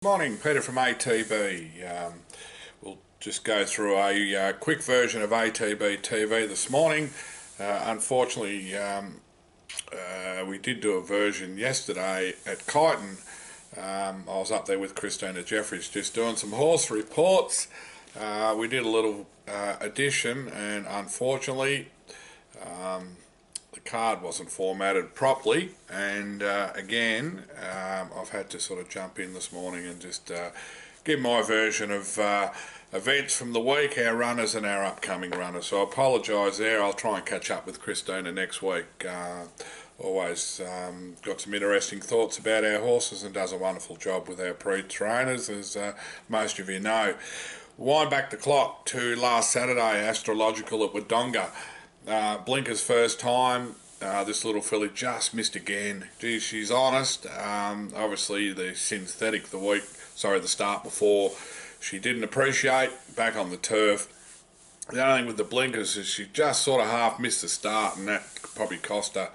Morning, Peter from ATB. We'll just go through a quick version of ATB-TV this morning. Unfortunately, we did do a version yesterday at Kyneton. I was up there with Christina Jeffries just doing some horse reports. We did a little addition, and unfortunately the card wasn't formatted properly, and again I've had to sort of jump in this morning and just give my version of events from the week, our runners and our upcoming runners. So I apologise there. I'll try and catch up with Christina next week. Always got some interesting thoughts about our horses and does a wonderful job with our pre-trainers, as most of you know. Wind back the clock to last Saturday, astrological at Wodonga. Blinker's first time. This little filly just missed again. Geez, she's honest. Obviously the synthetic the start before, she didn't appreciate. Back on the turf. The only thing with the Blinkers is she just sort of half missed the start, and that probably cost her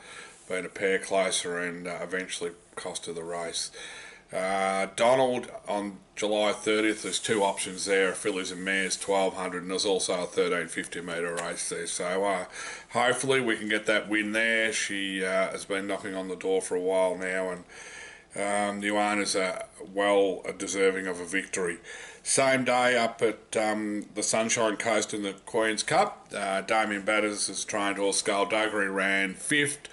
being a pair closer and eventually cost her the race. Donald on July 30th, there's two options there, fillies and mares, 1200, and there's also a 1350 metre race there. So hopefully we can get that win there. She has been knocking on the door for a while now, and the owners are well deserving of a victory. Same day up at the Sunshine Coast in the Queen's Cup, Damien Batters has trained horse Skullduggery, ran 5th.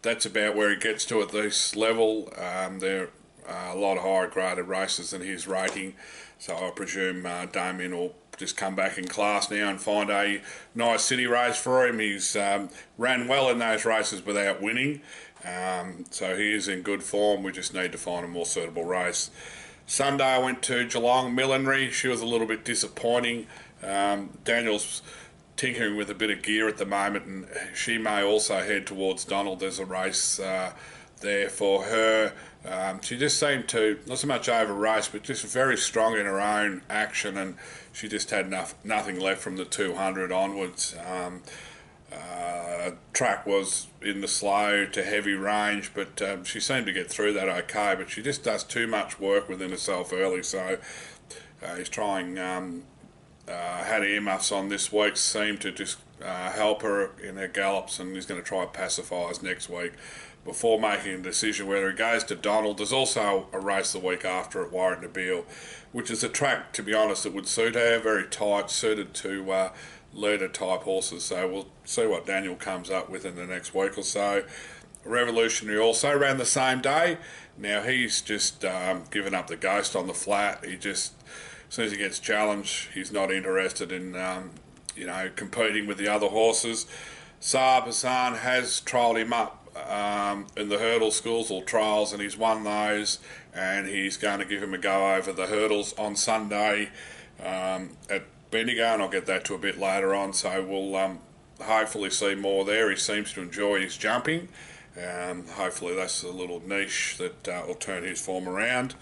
That's about where he gets to at this level. There are a lot of higher graded races than his rating, so I presume Damien will just come back in class now and find a nice city race for him. He's ran well in those races without winning, so he is in good form. We just need to find a more suitable race. Sunday I went to Geelong Millinery. She was a little bit disappointing. Daniel's tinkering with a bit of gear at the moment, and she may also head towards Donald. There's a race there for her. She just seemed to, not so much over race, but just very strong in her own action, and she just had nothing left from the 200 onwards. Track was in the slow to heavy range, but she seemed to get through that okay, but she just does too much work within herself early, so he's trying had earmuffs on this week, seemed to just help her in her gallops, and he's going to try and pacify us next week before making a decision whether he goes to Donald. There's also a race the week after at Warrington Beale, which is a track, to be honest, that would suit her, very tight, suited to leader type horses, so we'll see what Daniel comes up with in the next week or so. Revolutionary also ran the same day. Now he's just given up the ghost on the flat. He just, as soon as he gets challenged, he's not interested in competing with the other horses. Saab Hassan has trialled him up in the hurdle schools or trials, and he's won those, and he's going to give him a go over the hurdles on Sunday at Bendigo, and I'll get that to a bit later on, so we'll hopefully see more there. He seems to enjoy his jumping. Hopefully that's a little niche that will turn his form around.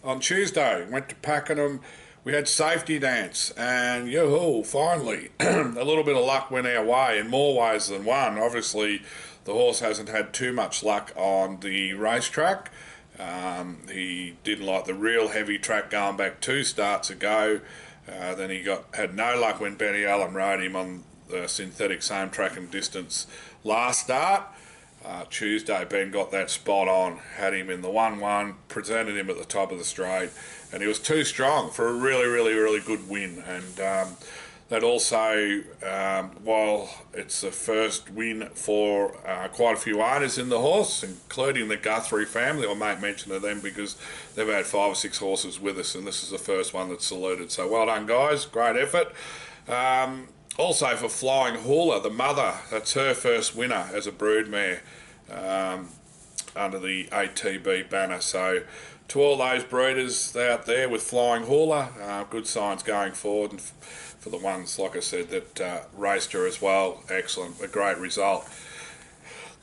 On Tuesday, went to Pakenham. We had safety dance, and yoo-hoo, finally, a little bit of luck went our way in more ways than one. Obviously, the horse hasn't had too much luck on the racetrack. He didn't like the real heavy track going back 2 starts ago. Then he had no luck when Benny Allen rode him on the synthetic same track and distance last start. Tuesday, Ben got that spot on, had him in the 1-1, presented him at the top of the straight, and he was too strong for a really, really, really good win. And that also, while it's the first win for quite a few owners in the horse, including the Guthrie family, I make mention of them because they've had 5 or 6 horses with us, and this is the first one that's saluted. So well done, guys, great effort. Also for Flying Hula, the mother, that's her first winner as a broodmare under the ATB banner. So to all those breeders out there with Flying Hula, good signs going forward. And for the ones, like I said, that raced her as well, excellent, a great result.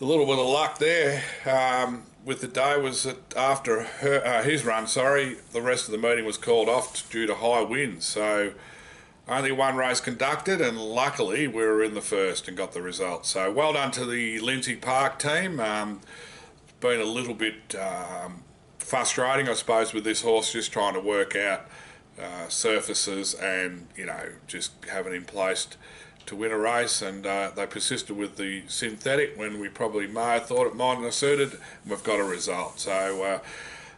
The little bit of luck there with the day was that after his run, the rest of the meeting was called off due to high winds. So only one race conducted, and luckily we were in the first and got the result. So well done to the Lindsay Park team. Been a little bit frustrating, I suppose, with this horse, just trying to work out surfaces and, you know, just have it in place to win a race. And they persisted with the synthetic when we probably may have thought it mightn't have suited, and we've got a result. So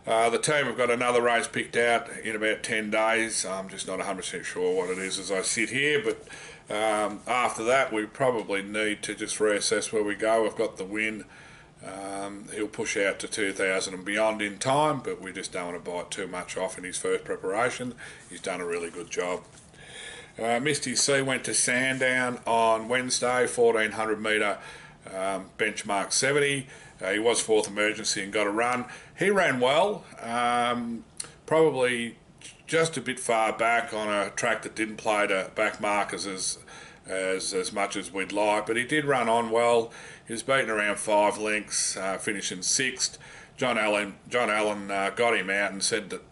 the team have got another race picked out in about 10 days. I'm just not 100% sure what it is as I sit here, but after that we probably need to just reassess where we go. We've got the win. He'll push out to 2000 and beyond in time, but we just don't want to bite too much off in his first preparation. He's done a really good job. Misty C went to Sandown on Wednesday, 1400 metre benchmark 70. He was fourth emergency and got a run. He ran well, probably just a bit far back on a track that didn't play to back markers as much as we'd like, but he did run on well. He was beaten around 5 lengths, finishing 6th. John Allen got him out and said that,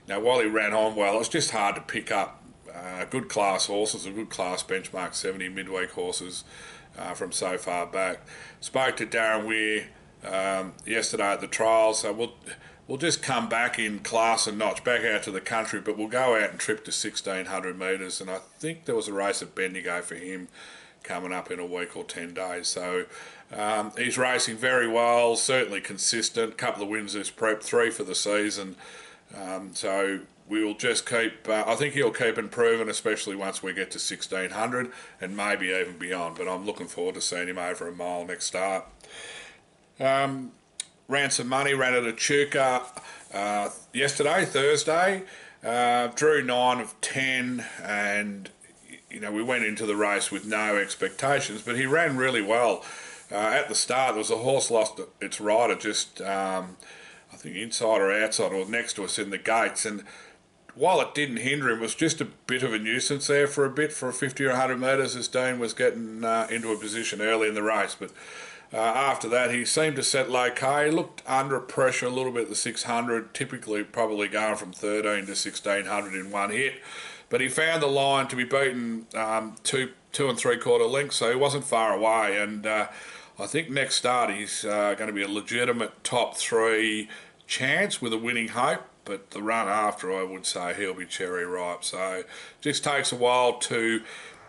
you know, while he ran on well, it's just hard to pick up good class horses, a good class benchmark 70 midweek horses from so far back. Spoke to Darren Weir yesterday at the trials, so we'll just come back in class and notch back out to the country, but we'll go out and trip to 1600 metres, and I think there was a race at Bendigo for him coming up in a week or 10 days. So he's racing very well, certainly consistent, couple of wins this prep, 3 for the season. So we'll just keep, I think he'll keep improving, especially once we get to 1600 and maybe even beyond, but I'm looking forward to seeing him over a mile next start. Ransom Money ran at Echuca yesterday, Thursday, drew 9 of 10, and you know, we went into the race with no expectations, but he ran really well. At the start, there was a horse lost its rider just, I think inside or outside or next to us in the gates, and while it didn't hinder him, it was just a bit of a nuisance there for a bit, for 50 or 100 metres as Dean was getting into a position early in the race. But after that, he seemed to settle okay. He looked under pressure a little bit at the 600, typically probably going from 13 to 1600 in one hit. But he found the line to be beaten 2 3/4 lengths, so he wasn't far away. And I think next start he's going to be a legitimate top 3 chance with a winning hope. But the run after, I would say he'll be cherry ripe. So just takes a while to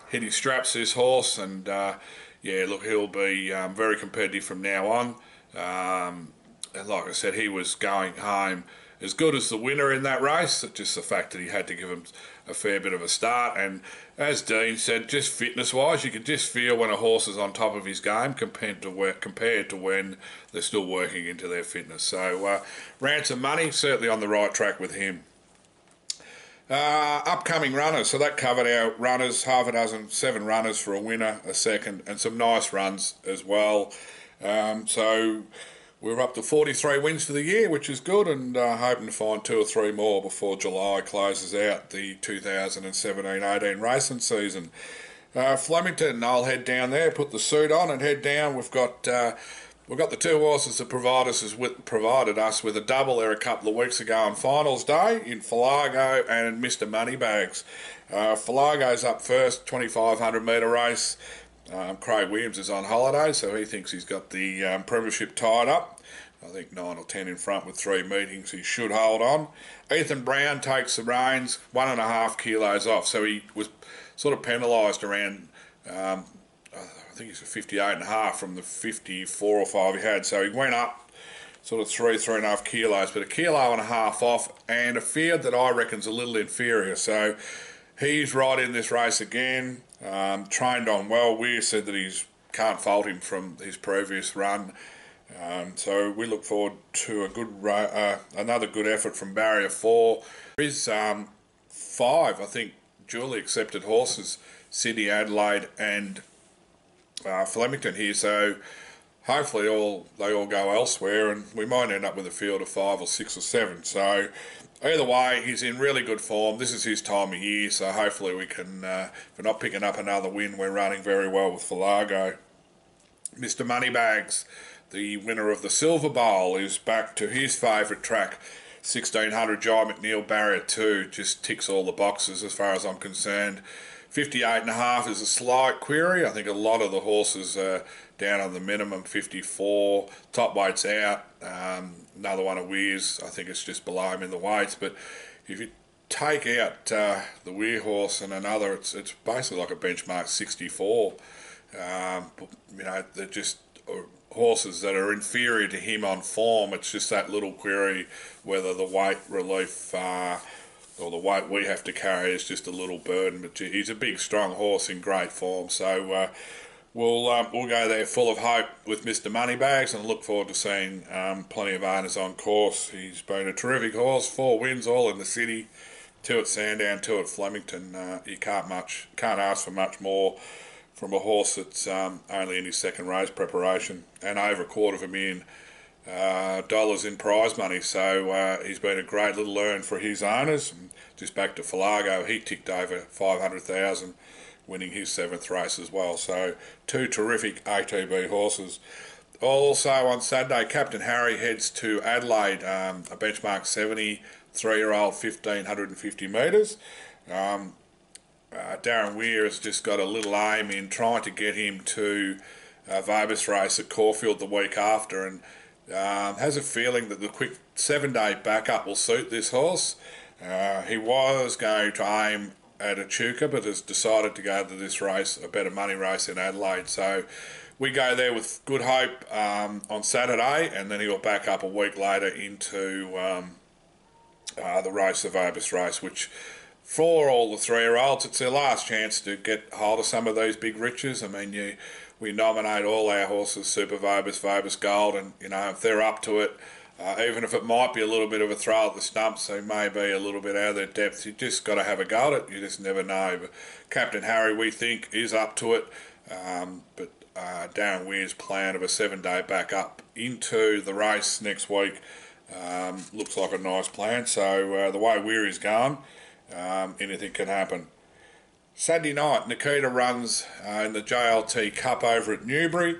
hit his straps, this horse, and yeah, look, he'll be very competitive from now on. And like I said, he was going home as good as the winner in that race. Just the fact that he had to give him a fair bit of a start. And as Dean said, just fitness-wise, you can just feel when a horse is on top of his game compared to when they're still working into their fitness. So Ransom Money, certainly on the right track with him. Upcoming runners, so that covered our runners, half a dozen, 7 runners for a winner, a second, and some nice runs as well. So we're up to 43 wins for the year, which is good, and hoping to find 2 or 3 more before July closes out the 2017-18 racing season. Flemington, I'll head down there, put the suit on and head down. We've got the 2 horses that provided us with a double there a couple of weeks ago on finals day in Falago and Mr. Moneybags. Falago's up first, 2500 metre race. Craig Williams is on holiday, so he thinks he's got the premiership tied up. I think 9 or 10 in front with 3 meetings. He should hold on. Ethan Brown takes the reins, 1.5 kilos off, so he was sort of penalised around, I think he's a 58.5 from the 54 or 5 he had, so he went up sort of 3.5 kilos, but 1.5 kilos off, and a field that I reckon's a little inferior, so he's right in this race again. Trained on well. Weir said that he can't fault him from his previous run. So we look forward to a good another good effort from Barrier 4. There is 5, I think, duly accepted horses, Sydney, Adelaide and Flemington here. So hopefully they all go elsewhere, and we might end up with a field of 5 or 6 or 7. So either way, he's in really good form. This is his time of year, so hopefully we can, if we're not picking up another win, we're running very well with Falago. Mr. Moneybags, the winner of the Silver Bowl, is back to his favourite track, 1600 Jai McNeil Barrier 2. Just ticks all the boxes as far as I'm concerned. 58.5 is a slight query. I think a lot of the horses are down on the minimum 54. Top weight's out. Another one of Weir's, I think it's just below him in the weights. But if you take out the Weir horse and another, it's basically like a benchmark 64. They're just horses that are inferior to him on form. It's just that little query whether the weight relief or the weight we have to carry is just a little burden. But he's a big, strong horse in great form. So we'll go there full of hope with Mr. Moneybags and look forward to seeing plenty of owners on course. He's been a terrific horse, 4 wins all in the city, 2 at Sandown, 2 at Flemington. You can't ask for much more from a horse that's only in his second race preparation, and over $250,000 in prize money. So he's been a great little earn for his owners. And just back to Falago, he ticked over 500,000, winning his 7th race as well. So 2 terrific ATB horses. Also on Saturday, Captain Harry heads to Adelaide, a benchmark 70, 3-year-old, 1,550 metres. Darren Weir has just got a little aim in trying to get him to Vobis race at Caulfield the week after, and has a feeling that the quick 7-day backup will suit this horse. He was going to aim at Echuca, but has decided to go to this race, a better money race in Adelaide. So we go there with good hope on Saturday, and then he'll back up a week later into the race, the Vobis race, which for all the 3-year-olds, it's their last chance to get hold of some of these big riches. I mean, we nominate all our horses Super Vobis, Vobis Gold, and if they're up to it, even if it might be a little bit of a throw at the stumps, they may be a little bit out of their depth. You just got to have a go at it. You just never know. But Captain Harry, we think, is up to it. But Darren Weir's plan of a 7-day back up into the race next week looks like a nice plan. So the way Weir is going, anything can happen. Saturday night, Nikita runs in the JLT Cup over at Newbury.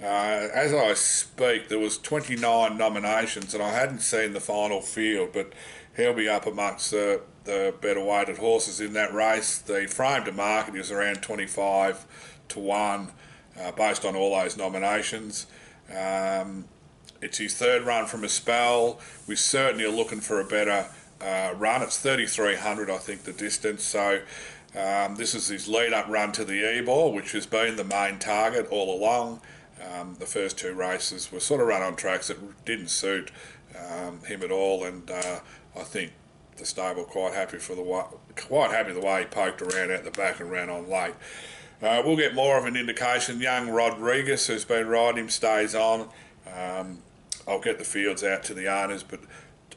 As I speak, there was 29 nominations, and I hadn't seen the final field, but he'll be up amongst the better weighted horses in that race. The frame to market is around 25 to 1, based on all those nominations. It's his 3rd run from a spell. We certainly are looking for a better run. It's 3,300, I think, the distance. So this is his lead-up run to the Ebor, which has been the main target all along. The first 2 races were sort of run on tracks that didn't suit him at all, and I think the stable quite happy the way he poked around out the back and ran on late. We'll get more of an indication. Young Rodriguez, who's been riding him, stays on. I'll get the fields out to the owners, but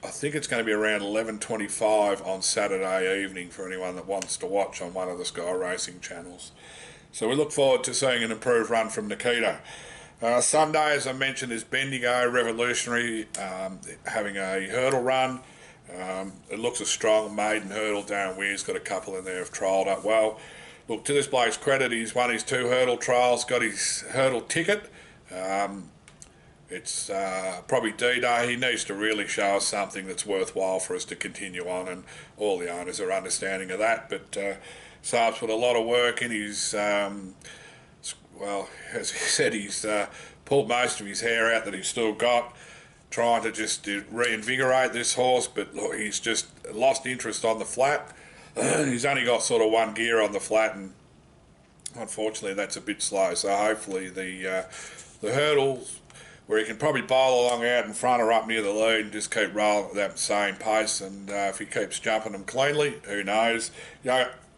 I think it's going to be around 11:25 on Saturday evening for anyone that wants to watch on one of the Sky Racing channels. So we look forward to seeing an improved run from Nikita. Sunday, as I mentioned, is Bendigo Revolutionary having a hurdle run. It looks a strong maiden hurdle. Darren Weir's got a couple in there who've trialled up well. Look, to this bloke's credit, he's won his 2 hurdle trials, got his hurdle ticket. It's probably D-Day. He needs to really show us something that's worthwhile for us to continue on, and all the owners are understanding of that. But Saab's put a lot of work in. He's, as he said, he's pulled most of his hair out that he's still got, trying to just reinvigorate this horse, but look, he's just lost interest on the flat. He's only got sort of 1 gear on the flat, and unfortunately that's a bit slow. So hopefully the hurdles, where he can probably bowl along out in front or up near the lead and just keep rolling at that same pace, and if he keeps jumping them cleanly, who knows.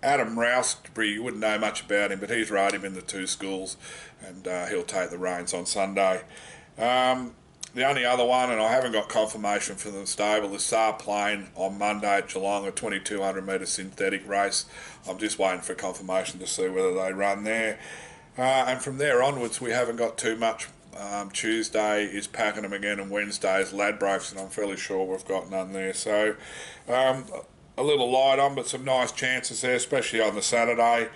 Adam Rousbury, you wouldn't know much about him, but he's rode him in the 2 schools, and he'll take the reins on Sunday. The only other one, and I haven't got confirmation from the stable, is Saab playing on Monday at Geelong, a 2,200 metre synthetic race. I'm just waiting for confirmation to see whether they run there. And from there onwards, we haven't got too much. Tuesday is Pakenham again, and Wednesday is Ladbrokes, and I'm fairly sure we've got none there. So a little light on, but some nice chances there, especially on the Saturday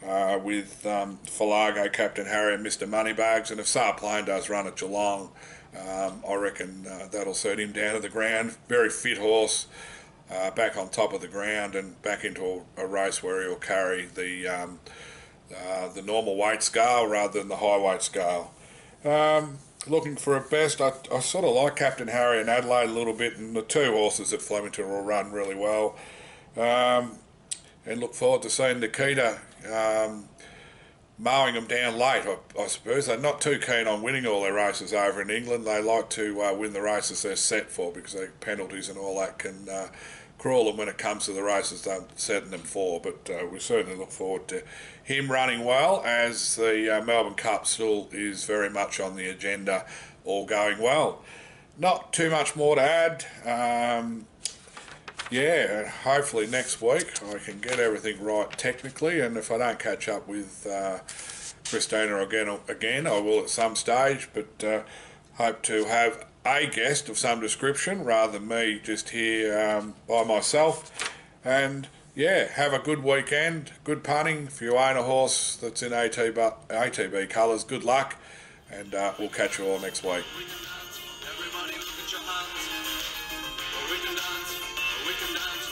with Falago, Captain Harry and Mr. Moneybags. And if Saab Plain does run at Geelong, I reckon that'll suit him down to the ground. Very fit horse. back on top of the ground and back into a race where he'll carry the normal weight scale rather than the high weight scale. Looking for a best, I sort of like Captain Harry and Adelaide a little bit, and the two horses at Flemington will run really well. And look forward to seeing Nikita mowing them down late. I suppose they're not too keen on winning all their races over in England. They like to win the races they're set for, because the penalties and all that can cruel them when it comes to the races they're setting them for. But we certainly look forward to him running well, as the Melbourne Cup still is very much on the agenda, all going well. Not too much more to add. Yeah, hopefully next week I can get everything right technically, and if I don't catch up with Christina again, I will at some stage, but hope to have a guest of some description rather than me just here by myself. And yeah, have a good weekend, good punting. If you own a horse that's in ATB colours, good luck, and we'll catch you all next week. Everybody look at your hands. We can dance,